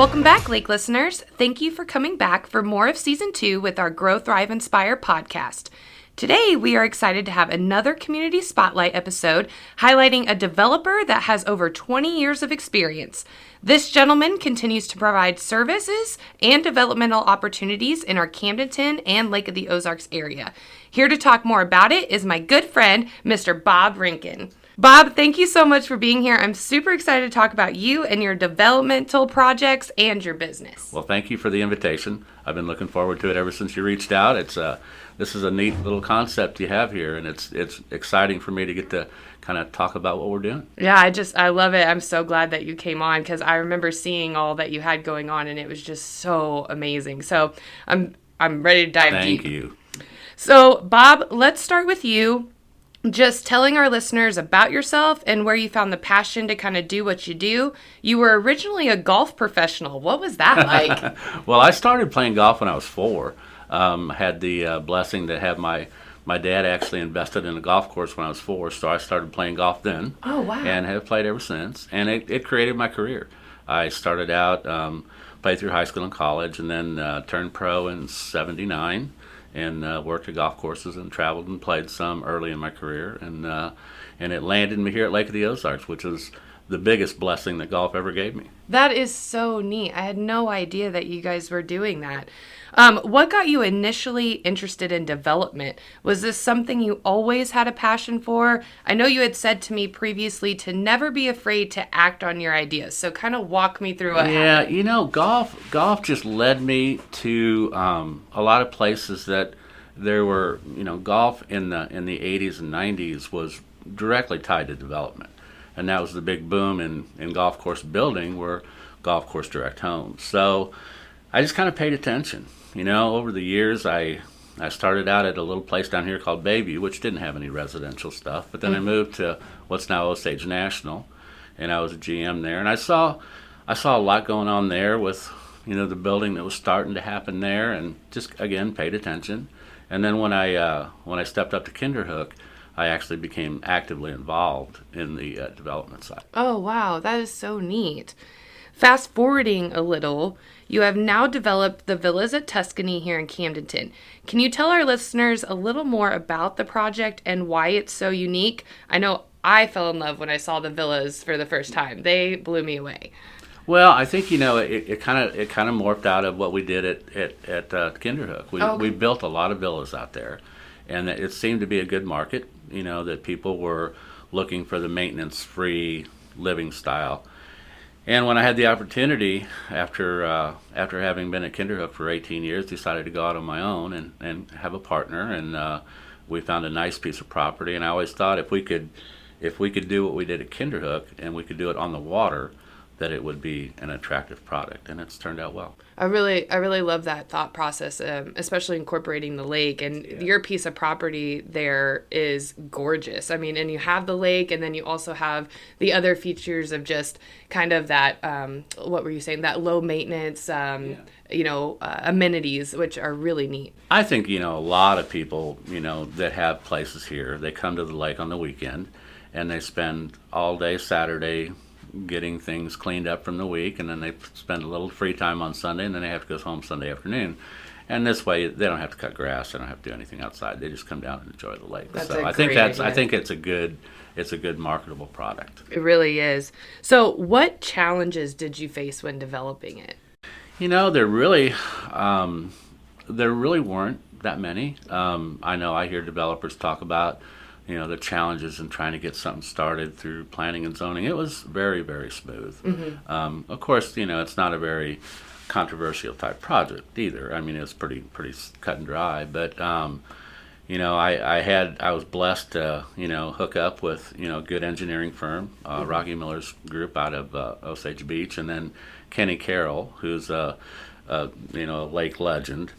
Welcome back, Lake listeners. Thank you for coming back for more of Season 2 with our Grow, Thrive, Inspire podcast. Today, we are excited to have another Community Spotlight episode highlighting a developer that has over 20 years of experience. This gentleman continues to provide services and developmental opportunities in our Camdenton and Lake of the Ozarks area. Here to talk more about it is my good friend, Mr. Bob Renken. Bob, thank you so much for being here. I'm super excited to talk about you and your developmental projects and your business. Well, thank you for the invitation. I've been looking forward to it ever since you reached out. This is a neat little concept you have here, and it's exciting for me to get to kind of talk about what we're doing. Yeah, I love it. I'm so glad that you came on because I remember seeing all that you had going on, and it was just so amazing. So I'm ready to dive deep. Thank you. So, Bob, let's start with you. Just telling our listeners about yourself and where you found the passion to kind of do what you do. You were originally a golf professional. What was that like? Well, I started playing golf when I was 4. I had the blessing to have my dad actually invested in a golf course when I was 4, so I started playing golf then. Oh, wow. And have played ever since. And it created my career. I started out, played through high school and college, and then turned pro in '79. And worked at golf courses and traveled and played some early in my career. And it landed me here at Lake of the Ozarks, which is the biggest blessing that golf ever gave me. That is so neat. I had no idea that you guys were doing that. What got you initially interested in development? Was this something you always had a passion for? I know you had said to me previously to never be afraid to act on your ideas. So kind of walk me through what happened. Yeah, golf just led me to a lot of places that there were, golf in the 80s and 90s was directly tied to development. And that was the big boom in golf course building were golf course direct homes. So I just kind of paid attention. Over the years, I started out at a little place down here called Bayview, which didn't have any residential stuff. But then I moved to what's now Osage National, and I was a GM there. And I saw a lot going on there with, the building that was starting to happen there, and just again paid attention. And then when I stepped up to Kinderhook, I actually became actively involved in the development side. Oh, wow. That is so neat. Fast forwarding a little, you have now developed the villas at Tuscany here in Camdenton. Can you tell our listeners a little more about the project and why it's so unique? I know I fell in love when I saw the villas for the first time. They blew me away. Well, I think it kind of morphed out of what we did at Kinderhook. We built a lot of villas out there, and it seemed to be a good market. That people were looking for the maintenance-free living style. And when I had the opportunity, after having been at Kinderhook for 18 years, decided to go out on my own and have a partner. And we found a nice piece of property. And I always thought if we could do what we did at Kinderhook and we could do it on the water, that it would be an attractive product, and it's turned out well. I really love that thought process, especially incorporating the lake. And your piece of property there is gorgeous. I mean, and you have the lake, and then you also have the other features of just kind of that, what were you saying, that low maintenance, amenities, which are really neat. I think, a lot of people, that have places here, they come to the lake on the weekend, and they spend all day Saturday getting things cleaned up from the week, and then they spend a little free time on Sunday, and then they have to go home Sunday afternoon. And this way, they don't have to cut grass, they don't have to do anything outside. They just come down and enjoy the lake. I think it's a good marketable product. It really is. So, what challenges did you face when developing it? There really weren't that many. I know I hear developers talk about the challenges in trying to get something started through planning and zoning. It was very, very smooth. Mm-hmm. Of course, it's not a very controversial type project either. I mean, it was pretty cut and dry. But I was blessed to hook up with a good engineering firm, Rocky Miller's group out of Osage Beach, and then Kenny Carroll, who's a lake legend.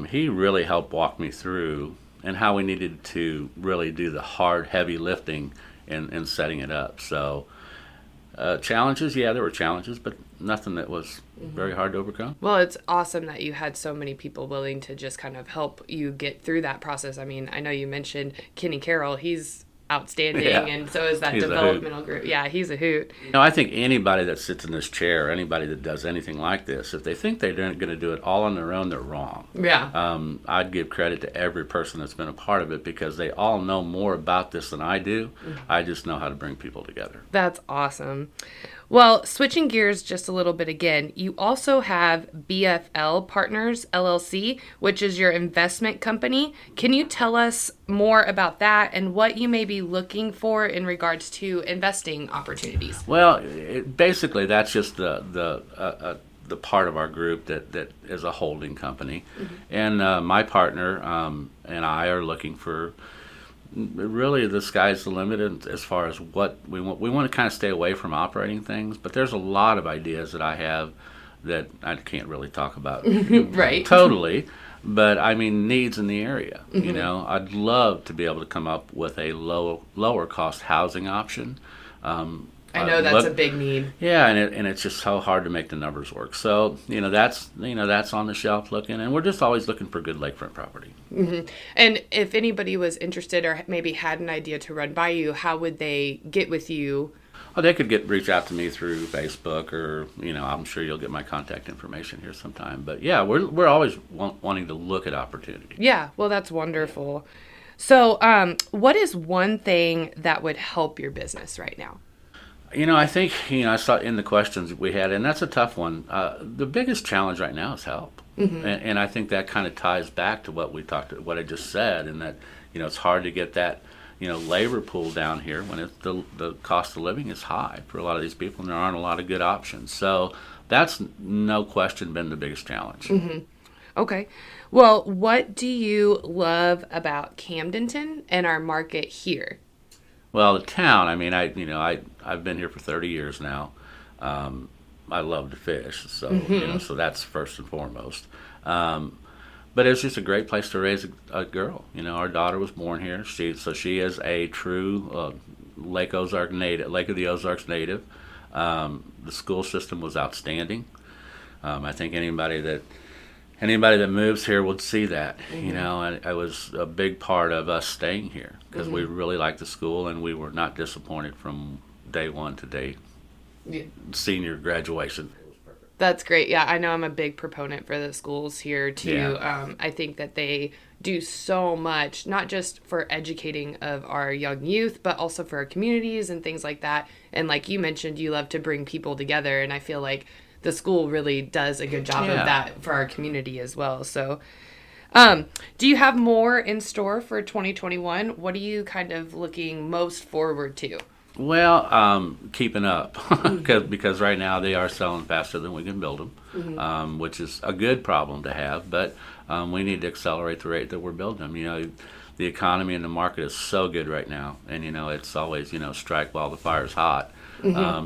He really helped walk me through and how we needed to really do the hard, heavy lifting in setting it up. So challenges, there were challenges, but nothing that was very hard to overcome. Well, it's awesome that you had so many people willing to just kind of help you get through that process. I mean, I know you mentioned Kenny Carroll. He's outstanding, Yeah. and so is that He's a hoot. developmental group. Yeah, he's a hoot. I think anybody that sits in this chair, anybody that does anything like this, if they think they're going to do it all on their own, they're wrong. Yeah. I'd give credit to every person that's been a part of it because they all know more about this than I do. I just know how to bring people together. That's awesome. Well, switching gears just a little bit again, you also have BFL Partners, LLC, which is your investment company. Can you tell us more about that and what you may be looking for in regards to investing opportunities? Well, basically, that's just the part of our group that is a holding company. And my partner and I are looking for, really the sky's the limit as far as what we want. We want to kind of stay away from operating things, but there's a lot of ideas that I have that I can't really talk about Right. totally. But I mean, needs in the area. I'd love to be able to come up with a lower cost housing option. I know that's a big need. Yeah, and it's just so hard to make the numbers work. So that's on the shelf looking, and we're just always looking for good lakefront property. And if anybody was interested or maybe had an idea to run by you, how would they get with you? Oh, they could reach out to me through Facebook, or I'm sure you'll get my contact information here sometime. But yeah, we're always wanting to look at opportunity. Yeah, well, that's wonderful. So, what is one thing that would help your business right now? I think, I saw in the questions we had, and that's a tough one. The biggest challenge right now is help. And I think that kind of ties back to what I just said, and that, it's hard to get that, labor pool down here when the cost of living is high for a lot of these people, and there aren't a lot of good options. So that's no question been the biggest challenge. Okay. Well, what do you love about Camdenton and our market here? Well, the town. I mean, I've been here for 30 years now. I love to fish, so so that's first and foremost. But it's just a great place to raise a girl. Our daughter was born here. She is a true Lake of the Ozarks native. The school system was outstanding. I think anybody that moves here would see that, and it was a big part of us staying here because we really liked the school, and we were not disappointed from day one to senior graduation. That's great. Yeah, I know I'm a big proponent for the schools here too. Yeah. I think that they do so much, not just for educating of our young youth, but also for our communities and things like that. And like you mentioned, you love to bring people together, and I feel like the school really does a good job of that for our community as well. So, do you have more in store for 2021? What are you kind of looking most forward to? Well, keeping up because right now they are selling faster than we can build them, which is a good problem to have. But we need to accelerate the rate that we're building them. The economy and the market is so good right now, and it's always strike while the fire's hot.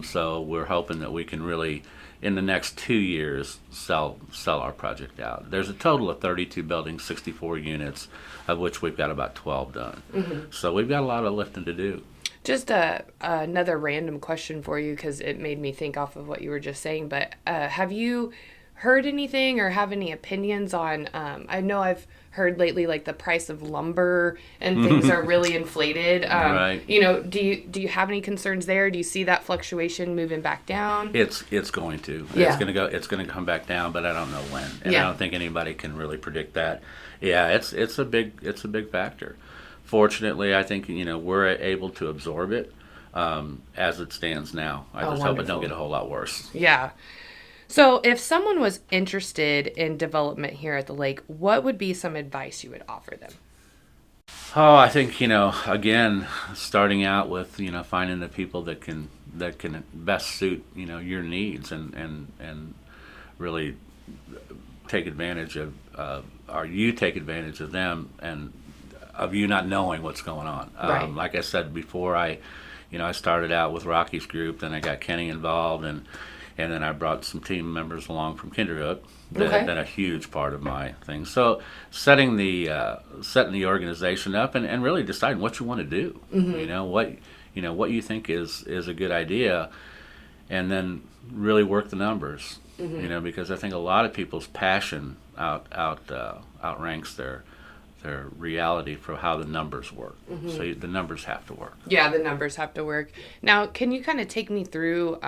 So we're hoping that we can really, in the next 2 years, sell our project out. There's a total of 32 buildings, 64 units, of which we've got about 12 done. So we've got a lot of lifting to do. Just another random question for you, because it made me think off of what you were just saying, but have you heard anything or have any opinions on, I know I've heard lately like the price of lumber and things are really inflated. Right. Do you have any concerns there? Do you see that fluctuation moving back down? It's going to. Yeah. It's going to come back down, but I don't know when. And I don't think anybody can really predict that. Yeah, it's a big factor. Fortunately, I think we're able to absorb it as it stands now. I just hope it don't get a whole lot worse. Yeah. So if someone was interested in development here at the lake, what would be some advice you would offer them? Oh, I think again, starting out with finding the people that can best suit your needs and really take advantage of or you take advantage of them and of you not knowing what's going on. Right. Like I said before, I started out with Rocky's group, then I got Kenny involved, and then I brought some team members along from Kinderhook. That had been a huge part of my thing. So setting the organization up and really deciding what you want to do. What you think is a good idea, and then really work the numbers. Because I think a lot of people's passion outranks their reality for how the numbers work. So the numbers have to work. Yeah, the numbers have to work. Now, can you kind of take me through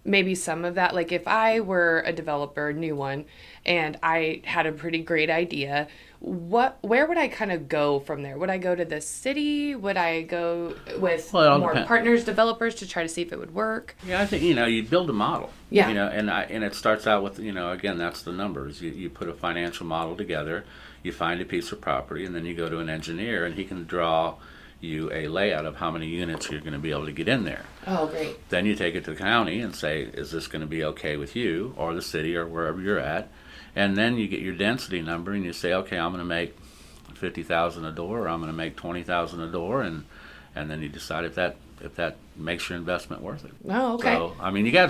maybe some of that? Like if I were a developer, new one, and I had a pretty great idea, where would I kind of go from there? Would I go to the city? Would I go with more partners, developers to try to see if it would work? Yeah, I think, you build a model. Yeah. And it starts out with, again, that's the numbers. You put a financial model together, you find a piece of property, and then you go to an engineer, and he can draw you a layout of how many units you're going to be able to get in there. Oh, great. Then you take it to the county and say, is this going to be okay with you or the city or wherever you're at? And then you get your density number and you say, okay, I'm going to make $50,000 a door, or I'm going to make $20,000 a door, and then you decide if that makes your investment worth it. Oh, okay.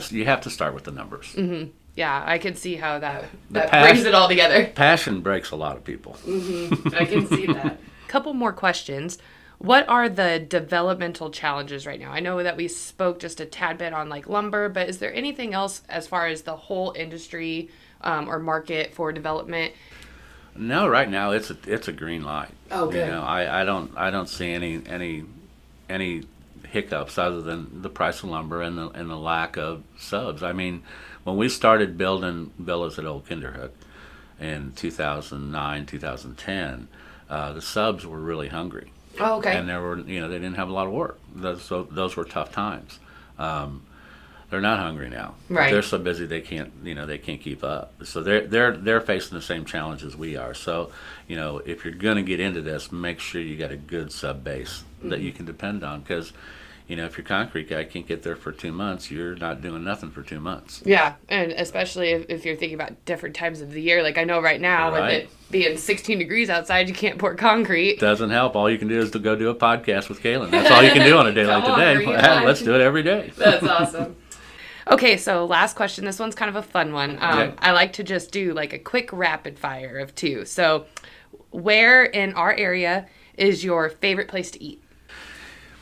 So you have to start with the numbers. Mm-hmm. Yeah, I can see how that brings it all together. Passion breaks a lot of people. Mm-hmm. I can see that. Couple more questions. What are the developmental challenges right now? I know that we spoke just a tad bit on like lumber, but is there anything else as far as the whole industry or market for development? No, right now it's a green light. Oh, good. I don't see any hiccups other than the price of lumber and the lack of subs. I mean, when we started building villas at Old Kinderhook in 2009, 2010, the subs were really hungry. Oh, okay. And they didn't have a lot of work. Those were tough times. They're not hungry now. Right. They're so busy they can't keep up. So they're facing the same challenges we are. So, if you're going to get into this, make sure you got a good sub base that you can depend on, because if your concrete guy can't get there for 2 months, you're not doing nothing for 2 months. Yeah, and especially if you're thinking about different times of the year. Like I know right now, with it being 16 degrees outside, you can't pour concrete. Doesn't help. All you can do is to go do a podcast with Kaylen. That's all you can do on a day like today. Let's do it every day. That's awesome. Okay, so last question. This one's kind of a fun one. I like to just do like a quick rapid fire of 2. So where in our area is your favorite place to eat?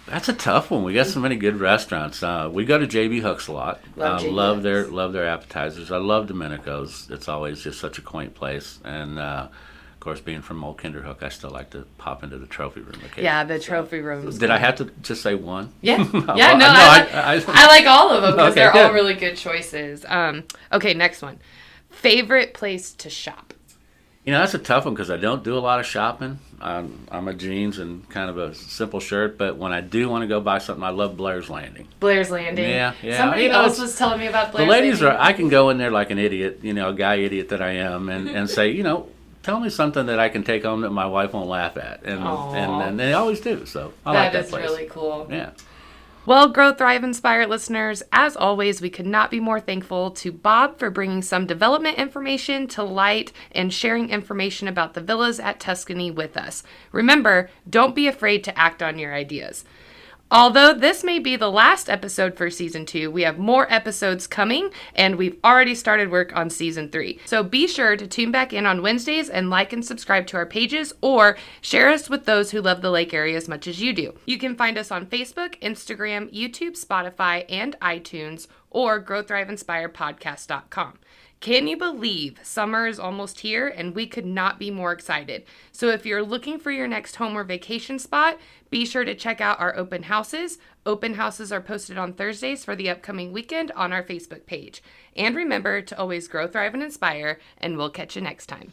That's a tough one. We got so many good restaurants. We go to J.B. Hook's a lot. Love their appetizers. I love Domenicos. It's always just such a quaint place. And of course, being from Old Kinderhook, I still like to pop into the trophy room occasionally. Yeah, the trophy room. Did I have to just say one? Yeah. I like all of them because they're all really good choices. Okay, next one. Favorite place to shop? That's a tough one because I don't do a lot of shopping. I'm a jeans and kind of a simple shirt, but when I do want to go buy something, I love Blair's Landing. Blair's Landing. Yeah. Somebody else was telling me about Blair's Landing. The ladies Landing. I can go in there like an idiot, a guy idiot that I am, and say, tell me something that I can take home that my wife won't laugh at. And they always do, so I like that place. That is really cool. Yeah. Well, Grow, Thrive, Inspire listeners, as always, we could not be more thankful to Bob for bringing some development information to light and sharing information about the villas at Tuscany with us. Remember, don't be afraid to act on your ideas. Although this may be the last episode for Season 2, we have more episodes coming, and we've already started work on Season 3. So be sure to tune back in on Wednesdays and like and subscribe to our pages, or share us with those who love the lake area as much as you do. You can find us on Facebook, Instagram, YouTube, Spotify, and iTunes, or growthriveinspirepodcast.com. Can you believe summer is almost here and we could not be more excited? So if you're looking for your next home or vacation spot, be sure to check out our open houses. Open houses are posted on Thursdays for the upcoming weekend on our Facebook page. And remember to always grow, thrive, and inspire, and we'll catch you next time.